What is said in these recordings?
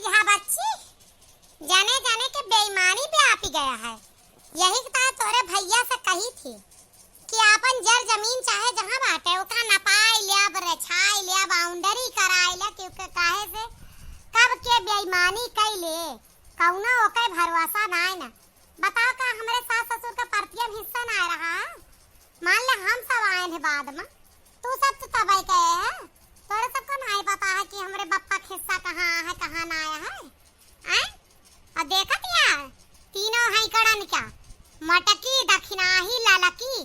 यह बच्ची जाने जाने के बेईमानी पे आप ही गया है। यही तो तोरे भैया से कही थी कि आपन जर जमीन चाहे जहां बाटे ओका नपाई लिया बरछाई लिया बाउंड्री कराई लिया क्योंकि काहे से कब के बेईमानी कैले कौना ओके भरोसा नाय ना। बताओ का हमरे सास ससुर का प्रतियम हिस्सा ना रहा। मान ले हम सब आए हैं बाद में, तू सब तो तब गए है, तोरे सबको नहीं पता है कि हमरे बप्पा का हिस्सा कहाँ है कहाँ ना आया है। और देखा यार तीनों है कड़न क्या मटकी दक्षिणाही ललकी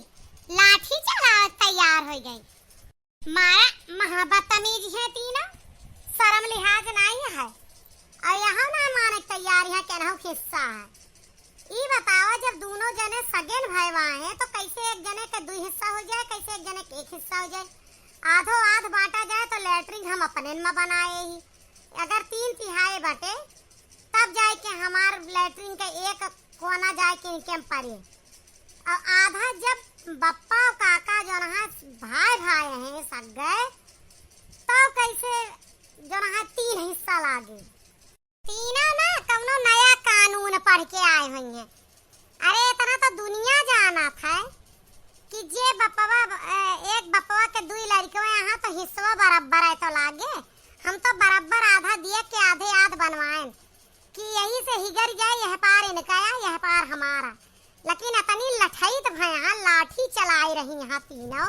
लाठी चला तैयार हो गई। मारा महाबदतमीज है तीनों, शर्म लिहाज नहीं है और यहाँ ना माने तैयार यहाँ केनहु हिस्सा है। ई बताओ जब दोनों जने सगेन भयवा हैं तो कैसे एक जने का 2 हिस्सा हो जाए, कैसे एक जने का 1 हिस्सा हो जाए। आधो आध बांटा जाए तो लैट्रिन हम अपने में बनाए ही, अगर 3 तिहाई बटे तब जाए के हमार लैट्रिन का एक कोना जाए के इनके में पड़े। और आधा जब बप्पा और काका जो रहा भाई भाई हैं सग गए तो कैसे जो रहा 3 हिस्सा लागे। तीनों ना कौनो नया कानून पढ़ के आए हुए हैं। अरे इतना तो दुनिया जाना था कि जे बप्पवा एक बप्पवा के 2 लड़कियों यहाँ तो हिस्सा बराबर है तो लागे। हम तो बराबर आधा दिए के आधे आध बनवाएं कि यही से हिगर जाए यह पार इनका यह पार हमारा। लेकिन इतनी लठैत भैया लाठी चलाई रही यहाँ तीनों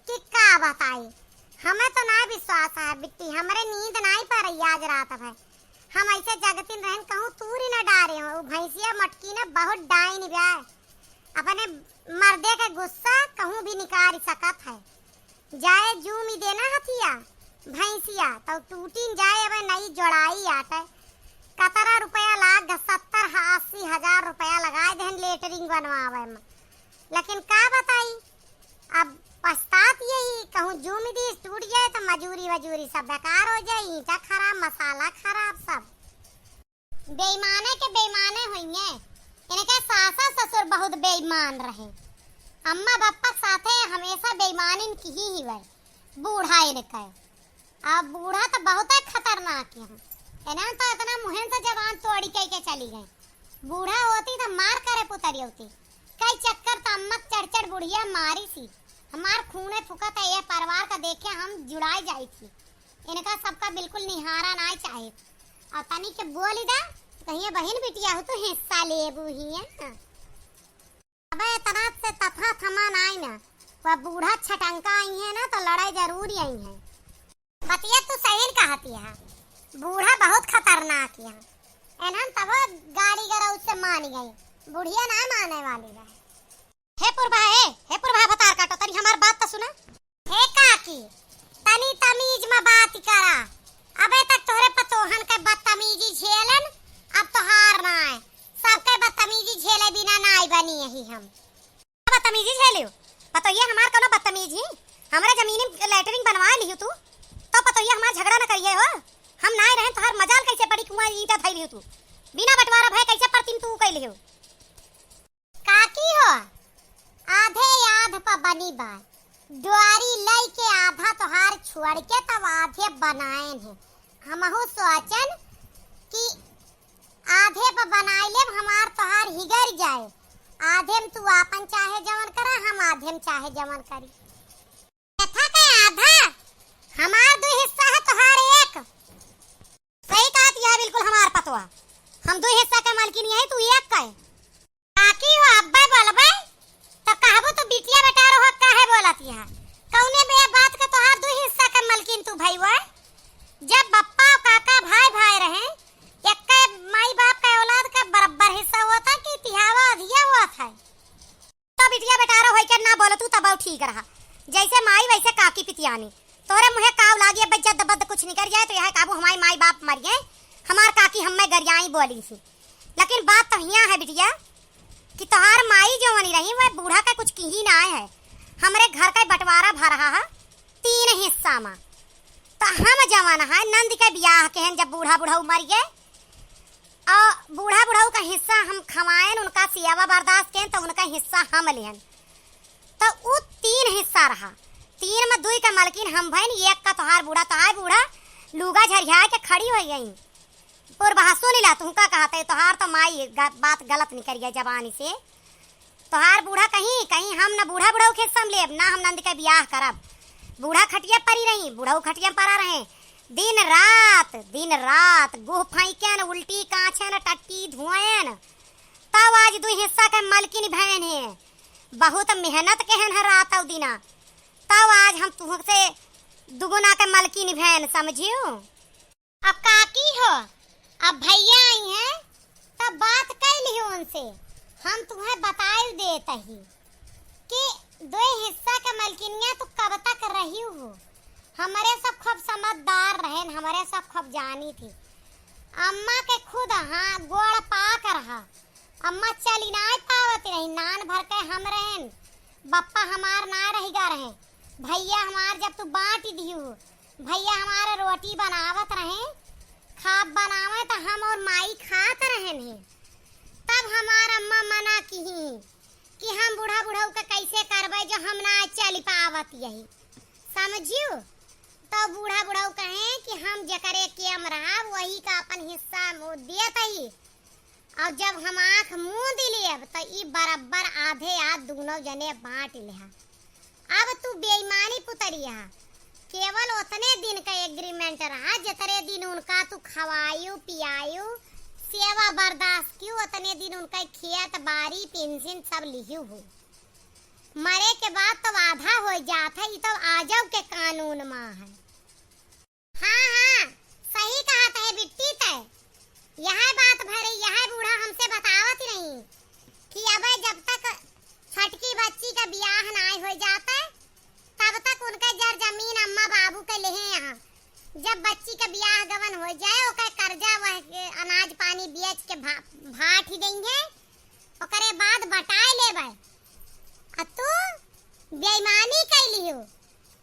कि का बताई। हमें तो ना विश्वास है बिट्टी, हमारे नींद नहीं पर आज रात है। हम ऐसे जगतिन रहन कहूँ तूरी न डारे हो। भैंसिया मटकी ने बहुत डाइन ब्याह अपने मर्दे का गुस्सा कहूँ भी निकाल सकत है। जाए जूमी देना हथिया भैंसिया तो टूटिन जाए अब नई जोड़ाई आटे कतरा रुपया लाग 70-80 हजार रुपया लगाए देन लेटरिंग बनवावे में। लेकिन का बताई अब पछतात यही कहूँ जूमी दी टूट जाए तो मजूरी वजूरी सब बेकार हो जाए, ईंटा खराब मसाला खराब सब बेईमाने के बेईमाने हुई। इनके सासा ससुर बहुत बेईमान रहे, अम्मा बापा साथे हमेशा बेईमानी की ही वह बूढ़ा इनका। अब बूढ़ा तो बहुत खतरनाक है, इन्हें तो इतना मुहन से जवान तोड़ी के चली गई। बूढ़ा होती तो मार करे पुतरी होती, कई चक्कर तो अम्मा चढ़ बुढ़िया मारी सी। हमार खूने फुकत है ये परिवार का देखे हम जुड़ाई जाई थी। इनका सबका बिल्कुल निहारा ना चाहिए। और तनी के बोली दा कहीं बहन बिटिया हो तो हिस्सा लेबू ही है। अबे तना से तथा थमा नाई ना, वह बूढ़ा छटंका आई है ना तो लड़ाई जरूर आई है। बतिया तू सही कहती है, बूढ़ा बहुत खतरनाक है। एनहन तब गाड़ी गरा उससे मान गई, बुढ़िया ना माने वाली है। हे पुरभा बता काटो तनी हमार बात तो सुना। हे काकी तनी तमीज में बात करा, अबे तक तोहरे पतोहन के बदतमीजी झेलन, अब तो हार ना है। सबके बदतमीजी झेले बिना नाई बनी यही हम बदतमीजी झेलियो। पतोहिया हमार कोनो बदतमीजी हमरे जमीन में लेटरिंग बनवा लियो तू तो पतोहिया हमार झगड़ा न करिए हो। हम नाय रहे तो हर मजाल कैसे पड़ी कुआं ईटा थई लियो तू बिना बंटवारा भय कैसे परतिन तू कई लियो। काकी हो आधे आध पर बनी बात द्वारी लई के आधा तोहार छोड़ के तब आधे बनाए हैं। हमहु सोचन कि आधे पर बनाई ले हमार तोहार हिगर जाए, आधे में तू आपन चाहे जवन करा हम आधे में चाहे जवन करी। कथा के आधा हमार 2 हिस्सा है तोहार 1। सही कहत यह बिल्कुल हमार पतवा, हम 2 हिस्सा के मालकिन है तू 1 का है। काकी हो अब्बे बोलबे तो कहबो तो बिटिया बेटा रहो काहे बोलत यहां कौने बे बात के तोहार 2 हिस्सा के मालकिन तू भईवा। जब बप्पा और काका भाई भाई रहे एक के माई बाप का औलाद का बराबर हिस्सा होता कि तिहावा अधिया हुआ था तो बिटिया बेटा रहो के ना बोल तू तब ठीक रहा। जैसे माई वैसे काकी पितियानी तोरे मुहे काव लागे बच्चा दबद कुछ निकल जाए तो यह काबू हमारी माई बाप मर गए, हमार काकी हमें गरियाई बोली थी। लेकिन बात तो यहाँ है बिटिया कि तोहार माई जो बनी रही वह बूढ़ा का कुछ की ही ना है। हमरे घर का बंटवारा भर रहा है 3 हिस्सा में तो हम जवान है नंद के ब्याह के हैं जब बूढ़ा बुढ़ऊ मर गए और बूढ़ा बुढ़ऊ का हिस्सा हम खवाएं उनका सियावा बर्दाश्त के तो उनका हिस्सा हम लेहन तो वो 3 हिस्सा रहा। 3 में 2 का मालकिन हम भइन, 1 का तोहार बूढ़ा लूगा झरिया के खड़ी हो गई। पूर्वा सुन ला तू का कहते तोहार तो माई बात गलत निकल गया जबानी से। तोहार बूढ़ा कहीं कहीं हम ना बूढ़ा बुढ़ाऊ के सम लेब ना हम नंद के ब्याह करब। बूढ़ा खटिया परी रही बूढ़ाऊ खटिया परा रहे दिन रात गुह फैकन उल्टी काछन टट्टी धुआन तब आज दू हिस्सा के मलकिन भैन है। बहुत मेहनत केहन है रात और दिना तब आज हम तुहसे दुगुना के मलकिन भैन समझियो। अब काकी हो अब भैया आई हैं तब बात कर लियो उनसे। हम तुम्हें बताई देता ही कि दो हिस्सा के मलकिनिया तो कब तक रही हो। हमारे सब खूब समझदार रहे हमारे सब खूब जानी थी। अम्मा के खुद हाँ गोड़ पाक रहा अम्मा चली ना पावती रही नान भर के हम रहें बप्पा हमार ना रहीगा रहे। भैया हमार जब तू बांट दियो भैया हमारे रोटी बनावत रहे खाब बनावे तो हम और माई खात रहें हैं। तब हमार अम्मा मना की कि हम बूढ़ा बुढ़ाऊ का कैसे करबे जो हम ना चल पावत यही समझियो। तो बूढ़ा बुढ़ाऊ कहे कि हम जकरे केम रहा वही का अपन हिस्सा मुँह देत ही और जब हम आँख मुँह दिलियब तो ई बराबर आधे दोनों जने बांट लिया। अब तू बेईमानी पुतरिया केवल उतने दिन का एग्रीमेंट रहा जितने दिन उनका तू खवायु पियायु सेवा बर्दाश्त क्यों उतने दिन उनका खेत बाड़ी पेंशन सब लिही हो। मरे के बाद तो आधा हो जाता है तो आजब के कानून में है। हाँ सही कहा है बिट्टी तय यह बात भरे यह बूढ़ा हमसे बतावत नहीं कि अब जब तक छटकी बच्ची का ब्याह ना हो जाता है तब तक उनका जर जमीन अम्मा बाबू के ले यहाँ जब बच्ची का ब्याह गवन हो जाए ओकर कर्जा वह अनाज पानी बेच के भाट ही देंगे ओकरे बाद बटाए लेबे। तू बेईमानी कैलियो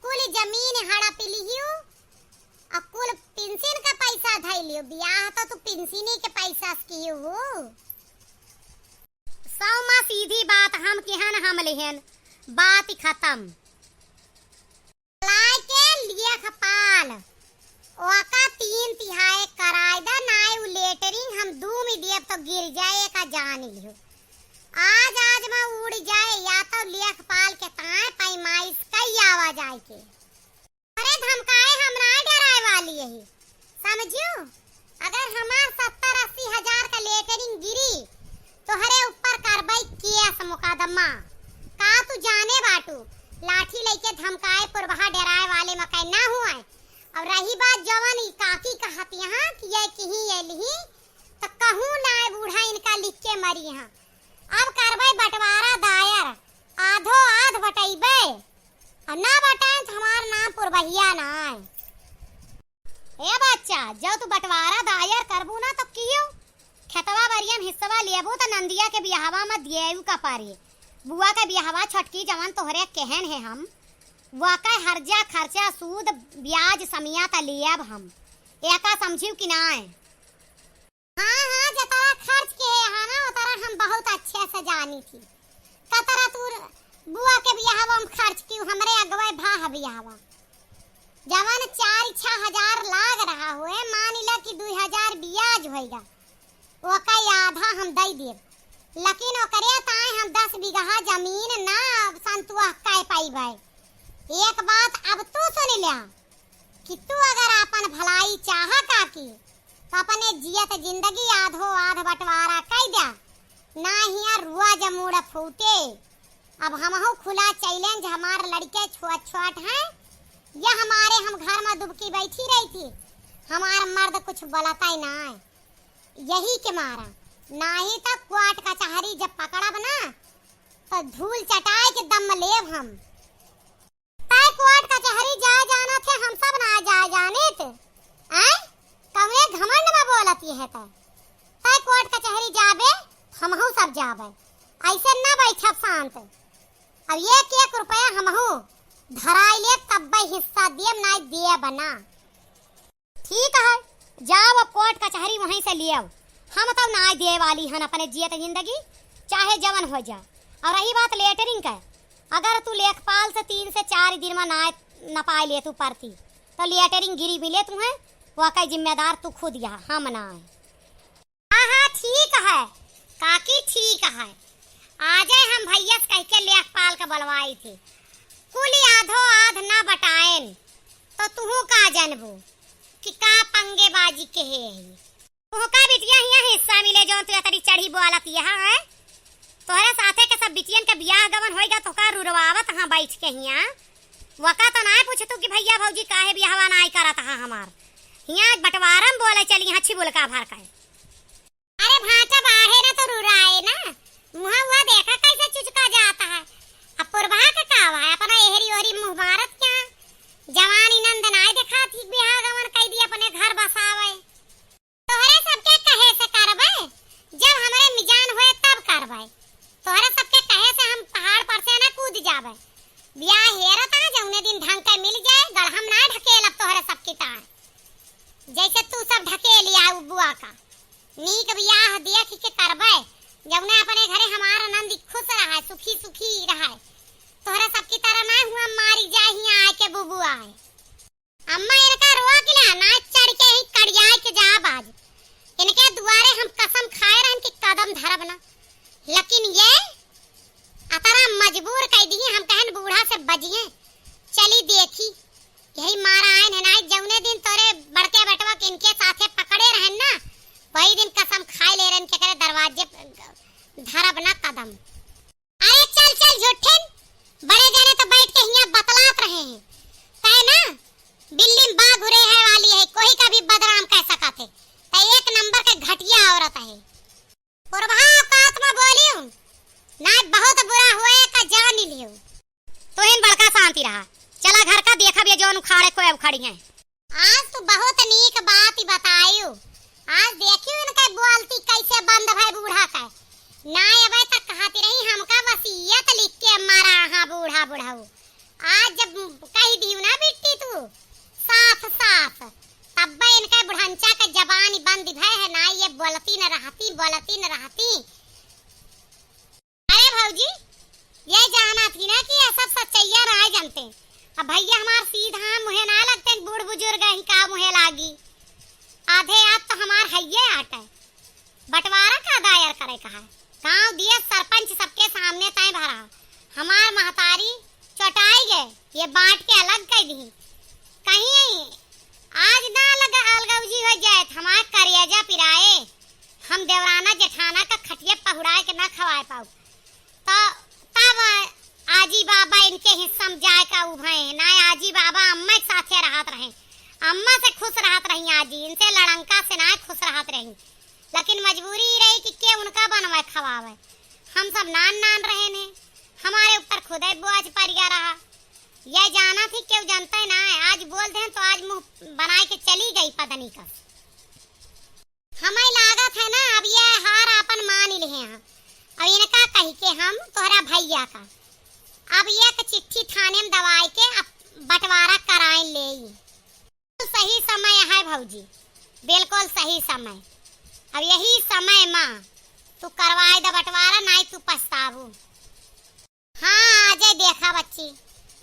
कुल जमीन हड़प लियो और कुल पेंशन का पैसा धैलियो ब्याह तो तू पेंशनी के पैसा कियो हो। सौ माँ सीधी बात हम केहन हम लेहन बात खत्म। लाई के लिए खपाल ओका 3/3 कराय दा नाय उ लेटरिंग हम 2 में देब तो गिर जाए का जान लियो। आज में उड़ जाए या तो लेखपाल के ताए पैमाइश कई आवाज आए के अरे धमकाए हम ना डराए वाली यही समझियो। अगर हमार 70-80 हजार का लेटरिंग गिरी तो हरे ऊपर कार्रवाई केस मुकदमा का तू जाने बाटू लाठी लेके धमकाए पुरबहा डराए वाले मकई ना हुआ। अब रही बात जवन काकी कहत यहाँ कि ये कहीं ये लिही तो कहूँ ना बूढ़ा इनका लिख के मरी यहाँ। अब कार्रवाई बंटवारा दायर आधो आध बटैबे और ना बटाए तो हमार नाम पुरबहिया ना आए। ए बच्चा जब तू बंटवारा दायर करबू ना तो कियो खेतवा बरियम हिस्सा लेबू तो नंदिया के बियाहवा में दिएऊ का पारी बुआ के बियाहवा छटकी जवन तोहरे कहन है हम वाका हर्जा खर्चा सूद ब्याज समिया ता लियब हम एका समझियो कि ना है। हाँ जतरा खर्च के है ना उतरा हम बहुत अच्छे से जानी थी कतरा तू बुआ के बियाहवा में खर्च की हमरे अगवे भा बियाहवा जवन 4-6 हजार लाग रहा हुए मान ला कि 2000 ब्याज होएगा ओका आधा हम दे देब लेकिन ओकरे ताए हम 10 बीघा जमीन ना संतुआ कह पाइबे। एक बात अब तू सुन लिया कि तू अगर अपन भलाई चाह काकी तो अपने जियत जिंदगी आधो आध बंटवारा कर दिया ना हिया रुआ जमूड़ फूटे। अब हमहु खुला चैलेंज हमारे लड़के छोट हैं या हमारे हम घर में दुबकी बैठी रही थी हमारा मर्द कुछ बोलता ही ना है यही के मारा ना ही तो कोर्ट कचहरी जब पकड़ब ना तो धूल चटाए के दम लेब हम। कोर्ट कचहरी जा जाना थे हम सब ना जा जाने थे कवने घमंड में बोलती है तय कोर्ट कचहरी जाबे हमहू सब जाबे ऐसे ना बैठब शांत। अब 1-1 रुपया हमहू धराई ले तब हिस्सा दिए ना दिए बना ठीक है जाओ कोर्ट कचहरी वहीं से लियो हम तो ना दिए वाली हन अपने जियत जिंदगी चाहे जवन हो जा। और रही बात लेटरिंग का अगर तू लेखपाल से 3 से 4 दिन में ना पाए ले तू परती तो लेटरिंग गिरी मिले तुम्हें वो कई जिम्मेदार तू खुद यहाँ, हम ना है। हाँ हाँ ठीक है काकी ठीक है, आजे हम भैया से कह के लेखपाल का बलवाई थी, कुली आधो आध ना बटाएन तो तुहू का जनबू कि का पंगेबाजी के है तुहू का बिटिया हिया हिस्सा मिले जो तू तरी चढ़ी बोलत यहाँ है। तोहरे साथे के सब बिटियन के बियाह गवन होएगा तो का रुरवावत हाँ बैठ के हिया, वका तो ना पूछे तू कि भैया भौजी काहे बियाहवा नाई करत हा हमार, हिया बंटवारम बोले चली यहाँ छिबुल का भर का। अरे भाटा बाढ़े ना तो रुराए ना, मुहा हुआ देखा कैसे चुचका जाता है। अब पुरभा का कावा है अपना एहरी ओहरी मुंह मारत क्या, जवानी नंद नाई देखा थी बियाह गवन कह दी अपने घर बसावे। तोहरे सबके कहे से करबे, जब हमारे मिजान होए तब करबे, तोहरे सबके कहे से हम पहाड़ पर से ना कूद जावे। बियाह हेरत आ जौने दिन ढंग के मिल जाए गढ़हम ना ढकेलब तोहरे सबकी तार, जैसे तू सब ढकेलिया बुआ का नीक बियाह देख के करबे, जौने अपने घरे हमारा नंदी खुश रहा सुखी सुखी रहा, तोहरा सबकी तरह ना हुआ मारी जाए हिया आए के बुबुआ है। अम्मा इनका रोक ला ना चढ़ के ही कड़ियाए के जा बाज, इनके दुआरे हम कसम खाए रहन कि कदम धरब ना, लेकिन ये अतरा मजबूर कह दी हम कहन बूढ़ा से बजिए चली देखी यही मारा आए है ना, जौने दिन तोरे बड़के बेटवा के इनके साथे पकड़े रहन ना वही दिन कसम खाए ले रहन के करे दरवाजे धरब ना कदम। अरे चल चल झूठन, बड़े जने तो बैठ के हिया बतलात रहे हैं कहे ना बिल्ली बा घुरे है वाली है, कोई का भी बदनाम कह सकत है, तो एक नंबर के घटिया औरत है। पुरभा औकात में बोलियो ना बहुत बुरा हुए का जान ही लियो, तो इन बड़का शांति रहा, चला घर का देखा भी जौन उखाड़े को अब खड़ी है। आज तो बहुत नीक बात ही बतायू, आज देखियो इनके बोलती कैसे बंद भाई बूढ़ा का ना अबे तक कहती रही हमका वसीयत लिख के मारा हां बूढ़ा बुढ़ाऊ, आज जब कह दियो ना बिट्टी तू साफ साफ तब इनके बुढ़ंचा के जबान बंद भय है ना, ये बोलती न रहती। अरे भौजी ये जाना थी ना कि ये सब सच्चाइया राय जानते, अब भैया हमार सीधा मुहे ना लगते बूढ़ बुजुर्ग ही का मुहे लागी, आधे आप तो हमार हइये आटे बंटवारा का दायर करे कहा, गांव दिया सरपंच सबके सामने तय भरा, हमार महतारी चटाई गए ये बांट के अलग कर दी, कहीं आज ना लगा अलगौजी हो जाए हमार करियाजा पिराए, हम देवराना जेठाना का खटिया पहुड़ाए के ना खवाए पाऊ, तो तब आजी बाबा इनके हिस्सा में जाए का उभे ना, आजी बाबा अम्मा के साथे रहत रहे, अम्मा से खुश रहत रही, आजी इनसे लड़ंका से ना खुश रहत रही, लेकिन मजबूरी रही कि के उनका बनवाए खवावे, हम सब नान रहे ने, हमारे ऊपर खुद ही बोझ पड़ गया रहा, यह जाना थी क्यों जानता है ना, आज बोल दे तो आज मुंह बनाए के चली गई पदनी का, हमें लागत है ना अब ये हार अपन मान ले हैं, अब इनका कही के हम तोहरा भैया का अब एक चिट्ठी थाने में दवाई के बंटवारा कराए ले, सही समय है भौजी बिल्कुल सही समय, अब यही समय माँ तू करवाए द बंटवारा नहीं तू पछताबू। हाँ आजे देखा बच्ची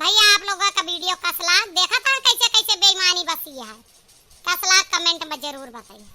भैया आप लोगों का वीडियो कसला देखा था कैसे कैसे बेईमानी बसी है, कसला कमेंट में जरूर बताइए।